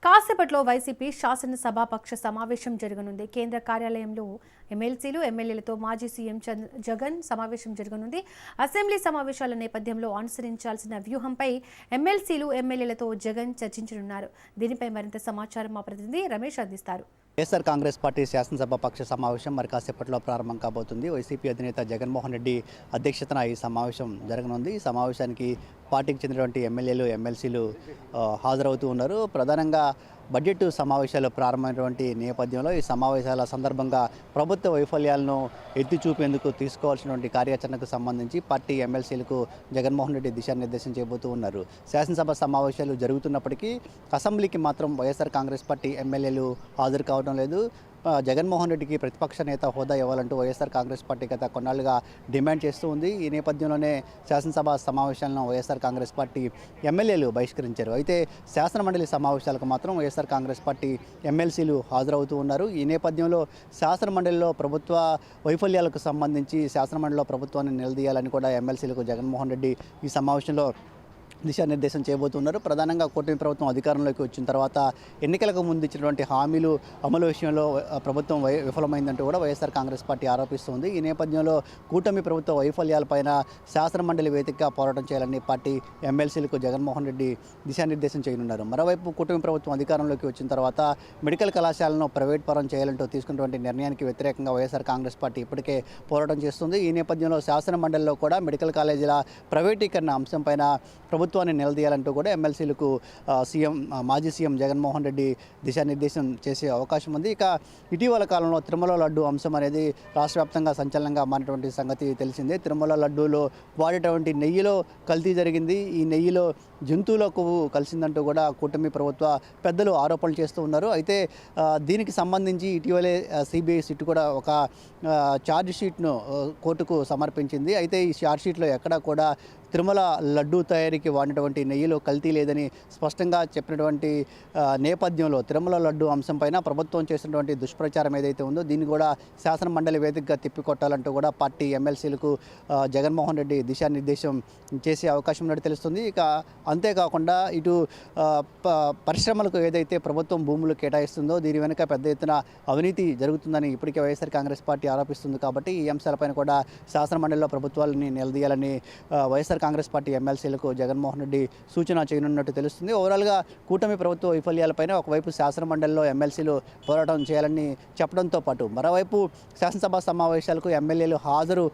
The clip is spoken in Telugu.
కాసేపట్లో వైసీపీ శాసనసభాపక్ష సమావేశం జరగనుంది. కేంద్ర కార్యాలయంలో ఎమ్మెల్సీలు, ఎమ్మెల్యేలతో మాజీ సీఎం జగన్ సమావేశం జరగనుంది. అసెంబ్లీ సమావేశాల నేపథ్యంలో అనుసరించాల్సిన వ్యూహంపై ఎమ్మెల్సీలు, ఎమ్మెల్యేలతో జగన్ చర్చించనున్నారు. దీనిపై మరింత సమాచారం మా ప్రతినిధి రమేష్ అందిస్తారు. వైఎస్ఆర్ కాంగ్రెస్ పార్టీ శాసనసభ పక్ష సమావేశం మరి కాసేపట్లో ప్రారంభం కాబోతుంది. వైసీపీ అధినేత జగన్మోహన్ రెడ్డి అధ్యక్షతన ఈ సమావేశం జరగనుంది. ఈ సమావేశానికి పార్టీకి చెందినటువంటి ఎమ్మెల్యేలు, ఎమ్మెల్సీలు హాజరవుతూ ఉన్నారు. ప్రధానంగా బడ్జెట్ సమావేశాలు ప్రారంభమైనటువంటి నేపథ్యంలో ఈ సమావేశాల సందర్భంగా ప్రభుత్వ వైఫల్యాలను ఎత్తి చూపేందుకు తీసుకోవాల్సినటువంటి కార్యాచరణకు సంబంధించి పార్టీ ఎమ్మెల్సీలకు జగన్మోహన్ రెడ్డి దిశానిర్దేశం చేయబోతూ ఉన్నారు. శాసనసభ సమావేశాలు జరుగుతున్నప్పటికీ అసెంబ్లీకి మాత్రం వైఎస్ఆర్ కాంగ్రెస్ పార్టీ ఎమ్మెల్యేలు హాజరు కావడం లేదు. జగన్మోహన్ రెడ్డికి ప్రతిపక్ష నేత హోదా ఇవ్వాలంటూ వైఎస్ఆర్ కాంగ్రెస్ పార్టీ గత కొన్నాళ్ళుగా డిమాండ్ చేస్తూ ఉంది. ఈ నేపథ్యంలోనే శాసనసభ సమావేశాలను వైఎస్ఆర్ కాంగ్రెస్ పార్టీ ఎమ్మెల్యేలు బహిష్కరించారు. అయితే శాసనమండలి సమావేశాలకు మాత్రం వైఎస్ఆర్ కాంగ్రెస్ పార్టీ ఎమ్మెల్సీలు హాజరవుతూ ఉన్నారు. ఈ నేపథ్యంలో శాసనమండలిలో ప్రభుత్వ వైఫల్యాలకు సంబంధించి శాసనమండలిలో ప్రభుత్వాన్ని నిలదీయాలని కూడా ఎమ్మెల్సీలకు జగన్మోహన్ రెడ్డి ఈ సమావేశంలో దిశానిర్దేశం చేయబోతున్నారు. ప్రధానంగా కూటమి ప్రభుత్వం అధికారంలోకి వచ్చిన తర్వాత ఎన్నికలకు ముందు ఇచ్చినటువంటి హామీలు అమలు విషయంలో ప్రభుత్వం విఫలమైందంటూ కూడా వైఎస్ఆర్ కాంగ్రెస్ పార్టీ ఆరోపిస్తుంది. ఈ నేపథ్యంలో కూటమి ప్రభుత్వ వైఫల్యాలపైన శాసనమండలి వేదికగా పోరాటం చేయాలని పార్టీ ఎమ్మెల్సీలకు జగన్మోహన్ రెడ్డి దిశానిర్దేశం చేయనున్నారు. మరోవైపు కూటమి ప్రభుత్వం అధికారంలోకి వచ్చిన తర్వాత మెడికల్ కళాశాలను ప్రైవేట్ పరం చేయాలంటూ తీసుకున్నటువంటి నిర్ణయానికి వ్యతిరేకంగా వైఎస్ఆర్ కాంగ్రెస్ పార్టీ ఇప్పటికే పోరాటం చేస్తుంది. ఈ నేపథ్యంలో శాసనమండలిలో కూడా మెడికల్ కాలేజీల ప్రైవేటీకరణ అంశంపైన ప్రభుత్వాన్ని నిలదీయాలంటూ కూడా ఎమ్మెల్సీలకు మాజీ సీఎం జగన్మోహన్ రెడ్డి దిశానిర్దేశం చేసే అవకాశం ఉంది. ఇక ఇటీవల కాలంలో తిరుమల లడ్డు అంశం అనేది రాష్ట్ర వ్యాప్తంగా సంచలనంగా మారినటువంటి సంగతి తెలిసిందే. తిరుమల లడ్డూలో వాడేటువంటి నెయ్యిలో కల్తీ జరిగింది. ఈ నెయ్యిలో జంతువుల కొవ్వు కలిసిందంటూ కూడా కూటమి ప్రభుత్వ పెద్దలు ఆరోపణలు చేస్తూ ఉన్నారు. అయితే దీనికి సంబంధించి ఇటీవలే సిబిఐ సిట్ కూడా ఒక ఛార్జ్ షీట్ను కోర్టుకు సమర్పించింది. అయితే ఈ ఛార్జ్ షీట్లో ఎక్కడా కూడా తిరుమల లడ్డూ తయారీకి వాడినటువంటి నెయ్యిలో కల్తీ లేదని స్పష్టంగా చెప్పినటువంటి నేపథ్యంలో తిరుమల లడ్డూ అంశంపైన ప్రభుత్వం చేసినటువంటి దుష్ప్రచారం ఏదైతే ఉందో దీన్ని కూడా శాసన మండలి వేదికగా తిప్పికొట్టాలంటూ కూడా పార్టీ ఎమ్మెల్సీలకు జగన్మోహన్ రెడ్డి దిశానిర్దేశం చేసే అవకాశం ఉన్నట్టు తెలుస్తుంది. ఇక అంతేకాకుండా ఇటు పరిశ్రమలకు ఏదైతే ప్రభుత్వం భూములు కేటాయిస్తుందో దీని వెనుక పెద్ద ఎత్తున అవినీతి జరుగుతుందని ఇప్పటికే వైఎస్ఆర్ కాంగ్రెస్ పార్టీ ఆరోపిస్తుంది. కాబట్టి ఈ అంశాలపైన కూడా శాసన మండలిలో ప్రభుత్వాలని నిలదీయాలని వైఎస్ఆర్ కాంగ్రెస్ పార్టీ ఎమ్మెల్సీలకు జగన్మోహన్ రెడ్డి సూచన చేయనున్నట్టు తెలుస్తుంది. ఓవరాల్గా కూటమి ప్రభుత్వ వైఫల్యాలపైన ఒకవైపు శాసనమండలిలో ఎమ్మెల్సీలు పోరాటం చేయాలని చెప్పడంతో పాటు మరోవైపు శాసనసభ సమావేశాలకు ఎమ్మెల్యేలు హాజరు